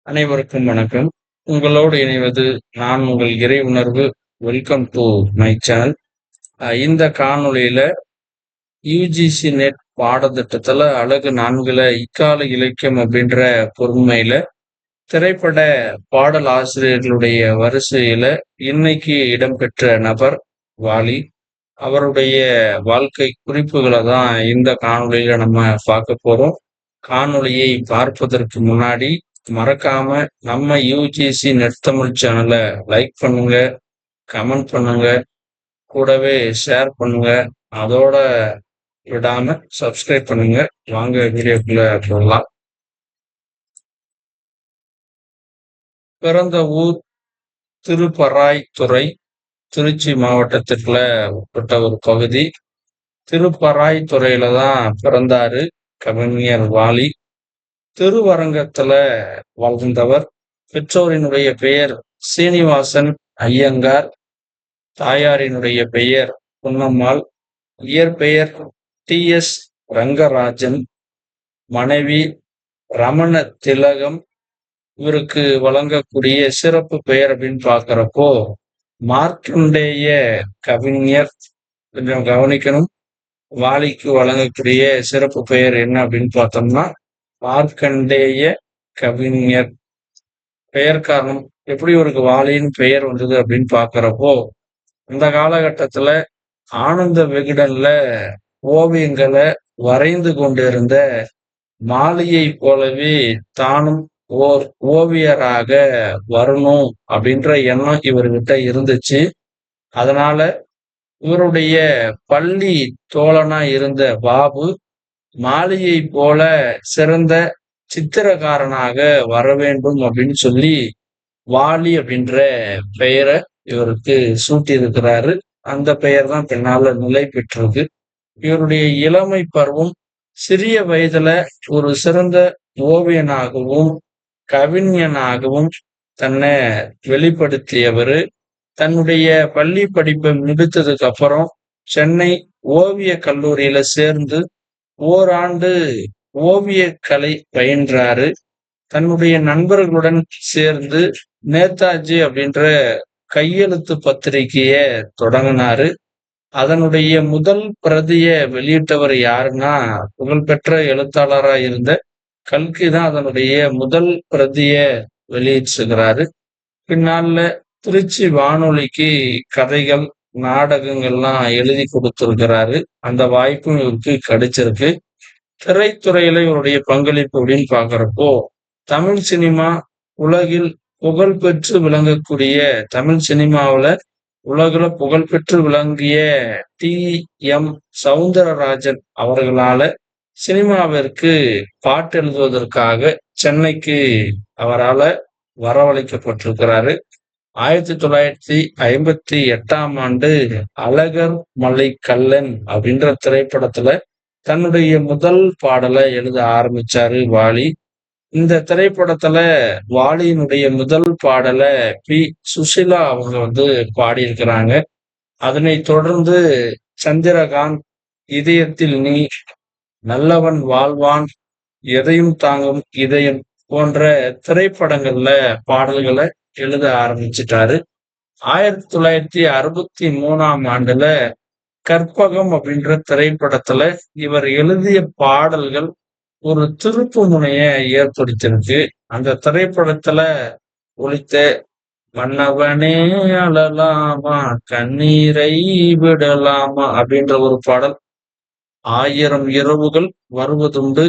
அனைவருக்கும் வணக்கம். உங்களோடு இணைவது நான் உங்கள் இறை உணர்வு. Welcome to my channel. இந்த காணொளியில யுஜிசி நெட் பாடத்திட்டத்துல அழகு 4ல இக்கால இலக்கியம் அப்படின்ற பொறுமையில திரைப்பட பாடல் ஆசிரியர்களுடைய வரிசையில இன்னைக்கு இடம்பெற்ற நபர் வாலி. அவருடைய வாழ்க்கை குறிப்புகளை தான் இந்த காணொளியில நம்ம பார்க்க போறோம். காணொளியை பார்ப்பதற்கு முன்னாடி மறக்காம நம்ம யுஜிசி நெட் தமிழ் சேனலை லைக் பண்ணுங்க, கமெண்ட் பண்ணுங்க, கூடவே ஷேர் பண்ணுங்க. அதோட விடாம சப்ஸ்கிரைப் பண்ணுங்க. வாங்க வீடியோக்குள்ள போகலாம். பிறந்த ஊர் திருப்பராய்த்துறை, திருச்சி மாவட்டத்திற்குள்ள உட்பட்ட ஒரு பகுதி. திருப்பராய்த்துறையில தான் பிறந்தாரு கவிஞர் வாலி. திருவரங்கத்துல வாழ்ந்தவர். பெற்றோரினுடைய பெயர் சீனிவாசன் ஐயங்கார், தாயாரினுடைய பெயர் பொன்னம்மாள், இயற்பெயர் டி.எஸ். ரங்கராஜன், மனைவி ரமண திலகம். இவருக்கு வழங்கக்கூடிய சிறப்பு பெயர் அப்படின்னு பார்க்கிறப்போ மார்க்கண்டேய கவிஞர். கொஞ்சம் கவனிக்கணும். வாலிக்கு வழங்கக்கூடிய சிறப்பு பெயர் என்ன அப்படின்னு பார்த்தோம்னா மார்க்கண்டேய கவிஞர். பெயர் காரணம் எப்படி இவருக்கு வாலின்னு பெயர் வந்தது அப்படின்னு பார்க்கிறப்போ இந்த காலகட்டத்துல ஆனந்த விகடன்ல ஓவியங்களை வரைந்து கொண்டிருந்த மாலியை போலவே தானும் ஓர் ஓவியராக வரணும் அப்படின்ற எண்ணம் இவர்கிட்ட இருந்துச்சு. அதனால இவருடைய பள்ளி தோழனா இருந்த பாபு மாலியை போல சிறந்த சித்திரக்காரனாக வர வேண்டும் அப்படின்னு சொல்லி வாலி அப்படின்ற பெயரை இவருக்கு சூட்டி இருக்கிறாரு. அந்த பெயர் தான் பின்னால நிலை பெற்றிருக்கு. இவருடைய இளமை பருவம் சிறிய வயதுல ஒரு சிறந்த ஓவியனாகவும் கவிஞனாகவும் தன்னை வெளிப்படுத்தியவர். தன்னுடைய பள்ளி படிப்பை முடித்ததுக்கு அப்புறம் சென்னை ஓவிய கல்லூரியில சேர்ந்து ஓராண்டு ஓவிய கலை பயின்றாரு. தன்னுடைய நண்பர்களுடன் சேர்ந்து நேதாஜி அப்படின்ற கையெழுத்து பத்திரிகைய தொடங்கினாரு. அதனுடைய முதல் பிரதிய வெளியிட்டவர் யாருன்னா புகழ்பெற்ற எழுத்தாளரா இருந்த கல்கி தான் அதனுடைய முதல் பிரதிய வெளியிட்டிருக்கிறாரு. பின்னால திருச்சி வானொலிக்கு கதைகள் நாடகங்கள்லாம் எழுதி கொடுத்திருக்கிறாரு. அந்த வாய்ப்பும் இவருக்கு கிடைச்சிருக்கு. திரைத்துறையில இவருடைய பங்களிப்பு அப்படின்னு பாக்குறப்போ தமிழ் சினிமா உலகில் புகழ்பெற்று விளங்கக்கூடிய தமிழ் சினிமாவுல உலகில புகழ்பெற்று விளங்கிய டி.எம். சௌந்தரராஜன் அவர்களால சினிமாவிற்கு பாட்டு எழுதுவதற்காக சென்னைக்கு அவரால வரவழைக்கப்பட்டிருக்கிறாரு. 1958ஆம் ஆண்டு அழகர் மலை கல்லன் அப்படின்ற திரைப்படத்துல தன்னுடைய முதல் பாடலை எழுத ஆரம்பிச்சாரு வாலி. இந்த திரைப்படத்துல வாலியினுடைய முதல் பாடலை பி. சுசிலா அவங்க பாடியிருக்கிறாங்க. அதனை தொடர்ந்து சந்திரகாந்த், இதயத்தில் நீ, நல்லவன் வாழ்வான், எதையும் தாங்கும் இதயம் போன்ற திரைப்படங்கள்ல பாடல்களை எழுத ஆரம்பிச்சிட்டாரு. 1963ஆம் ஆண்டுல கற்பகம் அப்படின்ற திரைப்படத்துல இவர் எழுதிய பாடல்கள் ஒரு திருப்பு முனைய ஏற்படுத்தியிருக்கு. அந்த திரைப்படத்துல ஒலித்த மன்னவனே அழலாமா கண்ணீரை விடலாமா அப்படின்ற ஒரு பாடல், 1000 இரவுகள் வருவதுண்டு,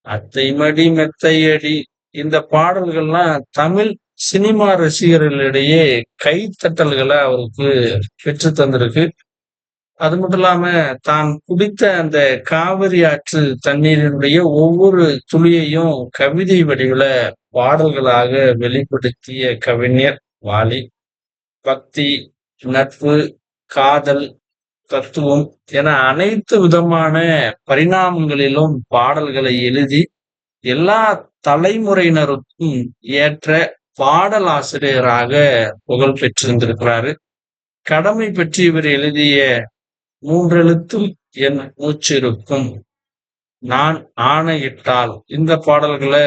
அத்தை மடி மெத்தையடி, இந்த பாடல்கள்லாம் தமிழ் சினிமா ரசிகர்களிடையே கைத்தட்டல்களை அவருக்கு பெற்று தந்திருக்கு. அது மட்டும் இல்லாம தான் குடித்த அந்த காவிரி ஆற்று தண்ணீரினுடைய ஒவ்வொரு துளியையும் கவிதை வடிவுல பாடல்களாக வெளிப்படுத்திய கவிஞர் வாலி. பக்தி, நட்பு, காதல், தத்துவம் என அனைத்து விதமான பரிணாமங்களிலும் பாடல்களை எழுதி எல்லா தலைமுறையினருக்கும் ஏற்ற பாடல் ஆசிரியராக புகழ் பெற்றிருந்திருக்கிறாரு. கடமை பற்றி இவர் எழுதிய மூன்றெழுத்தும் என் மூச்சிருக்கும், நான் ஆணையிட்டால் இந்த பாடல்களை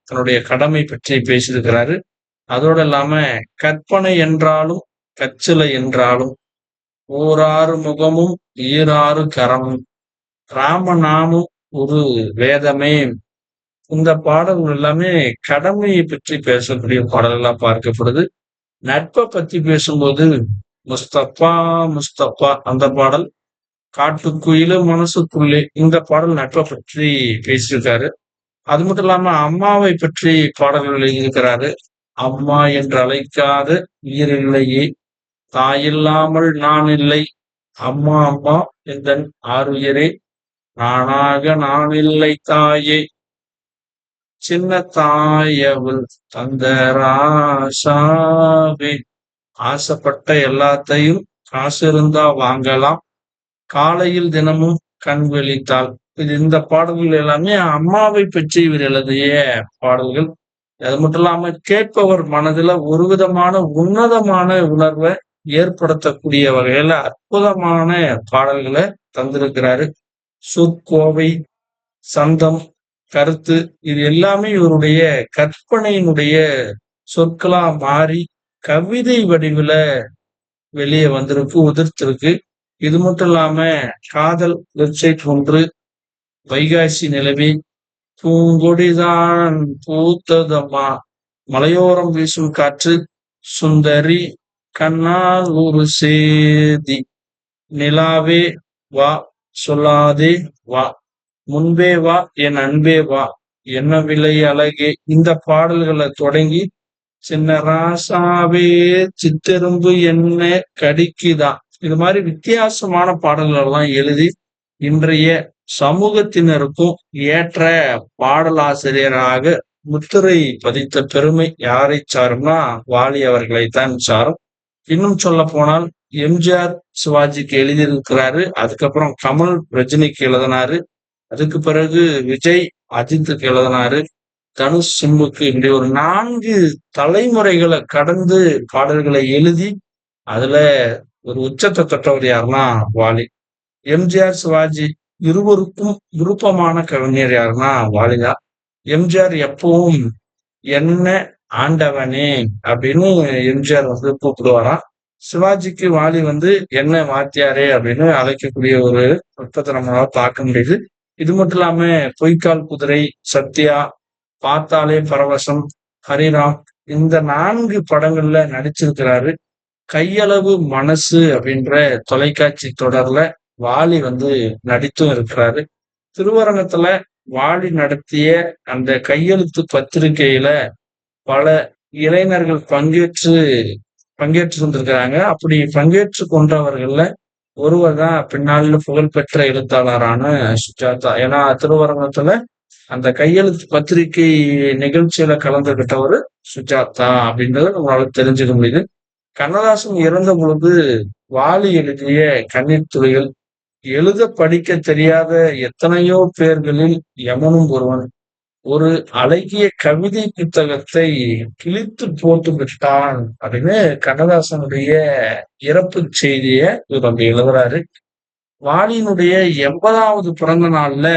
தன்னுடைய கடமை பற்றி பேசியிருக்கிறாரு. அதோட இல்லாம கற்பனை என்றாலும் கச்சிலை என்றாலும் ஓராறு முகமும் ஈராறு கரமும் ராமநாமம் ஒரு வேதமே. இந்த பாடல்கள் எல்லாமே கடமையை பற்றி பேசக்கூடிய பாடல்களா பார்க்கப்படுது. நட்பை பத்தி பேசும்போது முஸ்தபா முஸ்தபா அந்த பாடல், காட்டுக்குயிலு மனசுக்குள்ளே இந்த பாடல் நட்பை பற்றி பேசியிருக்காரு. அது மட்டும் இல்லாம அம்மாவை பற்றி பாடல்கள் எழுதியிருக்கிறாரு. அம்மா என்று அழைக்காத உயிரில்லையே, தாயில்லாமல் நான் இல்லை, அம்மா அம்மா எந்தன் ஆருயிரே, நானாக நான் இல்லை தாயே, சின்ன தாயவள் தந்த ராசாவே. ஆசைப்பட்ட எல்லாத்தையும் காசு இருந்தா வாங்கலாம், காலையில் தினமும் கண் விழித்தாள். இந்த பாடல்கள் எல்லாமே அம்மாவை பற்றி இவர் எழுதிய பாடல்கள். அது மட்டும் இல்லாம கேட்பவர் மனதுல ஒரு விதமான உன்னதமான உணர்வை ஏற்படுத்தக்கூடிய வகையில அற்புதமான பாடல்களை தந்திருக்கிறாரு. சொற்கோவை, சந்தம், கருத்து இது எல்லாமே இவருடைய கற்பனையினுடைய சொற்களா மாறி கவிதை வடிவில வெளியே வந்திருக்கு, உதிர்த்திருக்கு. இது மட்டும் இல்லாம காதல் வெப்சைட் ஒன்று, வைகாசி நிலவி, பூங்கொடிதான் பூத்ததம்மா, மலையோரம் வீசும் காற்று, சுந்தரி கண்ணால் ஒரு சேதி, நிலாவே வா சொல்லாதே வா, முன்பே வா என் அன்பே வா, என்ன விலை அழகே. இந்த பாடல்களை தொடங்கி சின்ன ராசாவே சித்தெரும்பு என்ன கடிக்குதா, இது மாதிரி வித்தியாசமான பாடல்கள் எல்லாம் எழுதி இன்றைய சமூகத்தினருக்கும் ஏற்ற பாடலாசிரியராக முத்திரை பதித்த பெருமை யாரை சாரும்னா வாலி அவர்களைத்தான் சாரும். இன்னும் சொல்ல போனால் எம்ஜிஆர் சிவாஜிக்கு எழுதியிருக்கிறாரு, அதுக்கப்புறம் கமல் ரஜினிக்கு எழுதினாரு, அதுக்கு பிறகு விஜய் அஜித்துக்கு எழுதினாரு, தனுஷ் சிம்புக்கு, இப்படி ஒரு 4 தலைமுறைகளை கடந்து பாடல்களை எழுதி அதுல ஒரு உச்சத்தை தொட்டவர் யாருன்னா வாலி. எம்ஜிஆர் சிவாஜி இருவருக்கும் விருப்பமான கவிஞர் யாருன்னா வாலிதான். எம்ஜிஆர் எப்பவும் என்ன ஆண்டவனே அப்படின்னு எம்ஜிஆர் கூப்பிடுவாராம். சிவாஜிக்கு வாலி என்ன வாத்தியாரே அப்படின்னு அழைக்கக்கூடிய ஒரு நுட்பத்தை நம்மளால பார்க்க முடியுது. இது மட்டும் இல்லாம பொய்க்கால் குதிரை, சத்யா, பார்த்தாலே பரவசம், ஹரிராம் இந்த 4 படங்கள்ல நடிச்சிருக்கிறாரு. கையளவு மனசு அப்படின்ற தொலைக்காட்சி தொடர்ல வாலி நடித்தும் இருக்கிறாரு. திருவரங்கத்துல வாலி நடத்திய அந்த கையெழுத்து பத்திரிகையில பல இளைஞர்கள் பங்கேற்று இருந்திருக்கிறாங்க. அப்படி பங்கேற்று கொண்டவர்கள்ல ஒருவர் தான் பின்னாளில் புகழ்பெற்ற எழுத்தாளரான சுஜாதா. ஏன்னா திருவரங்கத்துல அந்த கையெழுத்து பத்திரிகை நிகழ்ச்சியில கலந்துகிட்டவர் சுஜாதா அப்படின்றத நம்மளால தெரிஞ்சுக்க முடியுது. கண்ணதாசன் இறந்த பொழுது வாலி எழுதிய கண்ணீர் துளிகள் எழுத படிக்க தெரியாத எத்தனையோ பேர்களில் யமனும் ஒருவன் ஒரு அழகிய கவிதை புத்தகத்தை கிழித்து போட்டு விட்டான் அப்படின்னு கண்ணதாசனுடைய இறப்பு செய்திய இவர் எழுதுறாரு. வாலியினுடைய 80வது பிறந்த நாள்ல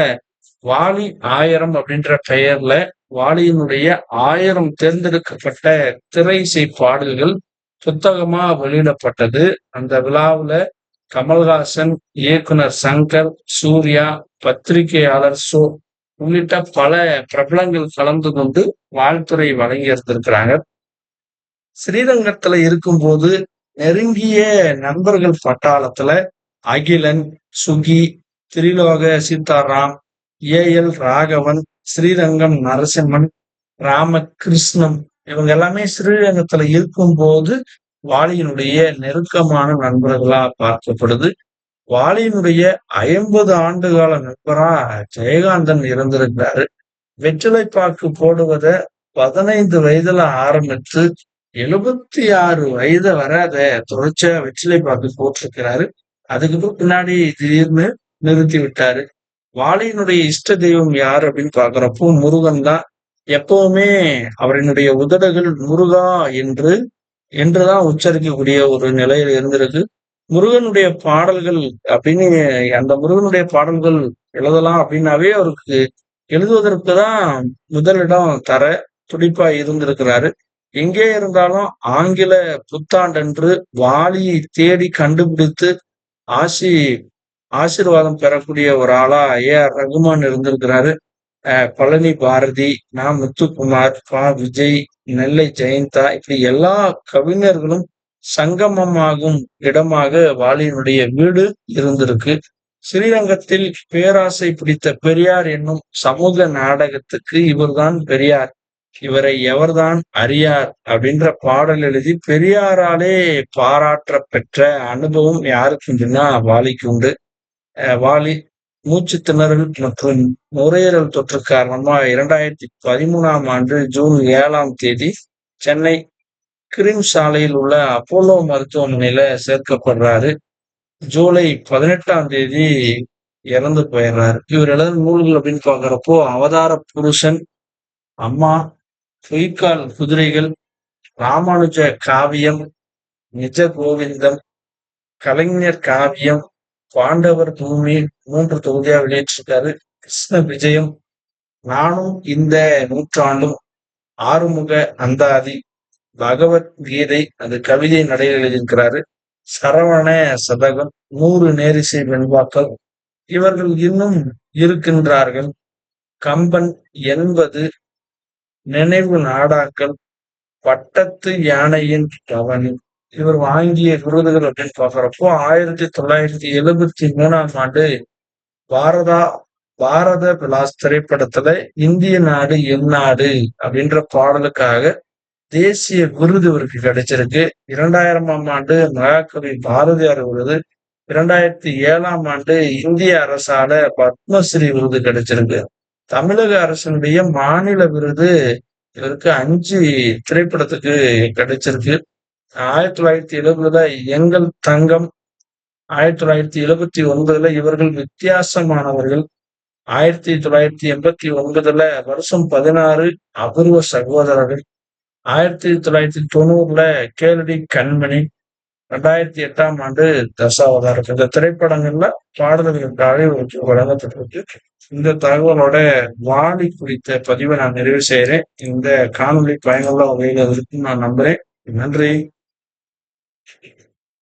வாலி 1000 அப்படின்ற பெயர்ல வாலியினுடைய 1000 தேர்ந்தெடுக்கப்பட்ட திரை இசை பாடல்கள் புத்தகமா வெளியிடப்பட்டது. அந்த விழாவுல கமல்ஹாசன், இயக்குனர் சங்கர், சூர்யா, பத்திரிகையாளர் சோ உள்ளிட்ட பல பிரபலங்கள் கலந்து கொண்டு வாழ்த்துரை வழங்கி இருந்திருக்கிறாங்க. ஸ்ரீரங்கத்துல இருக்கும்போது நெருங்கிய நண்பர்கள் பட்டாளத்துல அகிலன், சுகி, திரிலோக சீதாராம், ஏஎல் ராகவன், ஸ்ரீரங்கம் நரசிம்மன், ராமகிருஷ்ணன் இவங்க எல்லாமே ஸ்ரீரங்கத்துல இருக்கும்போது வாலியினுடைய நெருக்கமான நண்பர்களா பார்க்கப்படுது. வாலியினுடைய 50 ஆண்டு கால நண்பரா ஜெயகாந்தன் இருந்திருக்கிறாரு. வெற்றிலைப்பாக்கு போடுவத 15 வயதுல ஆரம்பித்து 76 வயது வரை அதை தொடர்ச்சியா வெற்றிலைப்பாக்கு போட்டிருக்கிறாரு. அதுக்கு பின்னாடி திடீர்னு நிறுத்தி விட்டாரு. வாலியினுடைய இஷ்ட தெய்வம் யார் அப்படின்னு பாக்குறப்போ முருகன் தான். எப்பவுமே அவரினுடைய உதடுகள் முருகா என்றுதான் உச்சரிக்கக்கூடிய ஒரு நிலையில் இருந்திருக்கு. முருகனுடைய பாடல்கள் அப்படின்னு அந்த முருகனுடைய பாடல்கள் எழுதலாம் அப்படின்னாவே அவருக்கு எழுதுவதற்கு தான் முதலிடம் தர துடிப்பா இருந்திருக்கிறாரு. எங்கே இருந்தாலும் ஆங்கில புத்தாண்டன்று வாலியை தேடி கண்டுபிடித்து ஆசி ஆசீர்வாதம் பெறக்கூடிய ஒரு ஆளா ஏ.ஆர். ரகுமான் இருந்திருக்கிறாரு. பழனி பாரதி, நா. முத்துக்குமார், விஜய், நெல்லை ஜெயந்தா இப்படி எல்லா கவிஞர்களும் சங்கமமாகும் இடமாக வாலியினுடைய வீடு இருந்திருக்கு. ஸ்ரீரங்கத்தில் பேராசை பிடித்த பெரியார் என்னும் சமூக நாடகத்துக்கு இவர்தான் பெரியார். இவரை எவர்தான் அறியார் அப்படின்ற பாடல் எழுதி பெரியாராலே பாராட்ட பெற்ற அனுபவம் யாருக்கு உண்டுன்னா வாலிக்கு உண்டு. வாலி மூச்சு திணறல் மற்றும் நுரையீரல் தொற்று காரணமா 2013ஆம் ஆண்டு ஜூன் 7ஆம் தேதி சென்னை கிரீம் சாலையில் உள்ள அப்போலோ மருத்துவமனையில சேர்க்கப்படுறாரு. ஜூலை 18ஆம் தேதி இறந்து போயிடுறாரு. இவர் எழுதின நூல்கள் அப்படின்னு பாக்குறப்போ அவதார புருஷன், அம்மா, பொய்க்கால் குதிரைகள், ராமானுஜ காவியம், நிஜ கோவிந்தம், கலைஞர் காவியம், பாண்டவர் பூமி 3 தொகுதியா வெளியிட்டிருக்காரு. கிருஷ்ண விஜயம், நானும் இந்த நூற்றாண்டும், ஆறுமுக அந்தாதி, பகவத்கீதை அது கவிதை நடையில் எழுதியிருக்கிறாரு. சரவண சதகம், 100 நேரிசை வெண்பாக்கள். இவர்கள் இன்னும் இருக்கின்றார்கள். கம்பன் 80 நினைவு நாடாக்கள், பட்டத்து யானையின் கவனி. இவர் வாங்கிய விருதுகள் அப்படின்னு பாக்குறப்போ 1973ஆம் ஆண்டு பாரதா பாரத விலாஸ் திரைப்படத்துல இந்திய நாடு என் நாடு அப்படின்ற பாடலுக்காக தேசிய விருது இவருக்கு கிடைச்சிருக்கு. 2000ஆம் ஆண்டு மகாகவி பாரதியார் விருது, 2007ஆம் ஆண்டு இந்திய அரசால பத்மஸ்ரீ விருது கிடைச்சிருக்கு. தமிழக அரசினுடைய மாநில விருது இவருக்கு 5 திரைப்படத்துக்கு கிடைச்சிருக்கு. 1970 எங்கள் தங்கம், 1979 இவர்கள் வித்தியாசமானவர்கள், 1989 வருஷம் 16 அபூர்வ சகோதரர்கள், 1990 கேளடி கண்மணி, 2008ஆம் ஆண்டு தசாவதாரம். இந்த திரைப்படங்கள்ல பாடல்களுக்காக இவருக்கு வழங்கப்பட்டிருக்கு. இந்த தகவலோட வாலி குறித்த பதிவை நான் நிறைவு செய்கிறேன். இந்த காணொலி பயனுள்ள வகையில் இருக்குன்னு நான் நம்புறேன். நன்றி.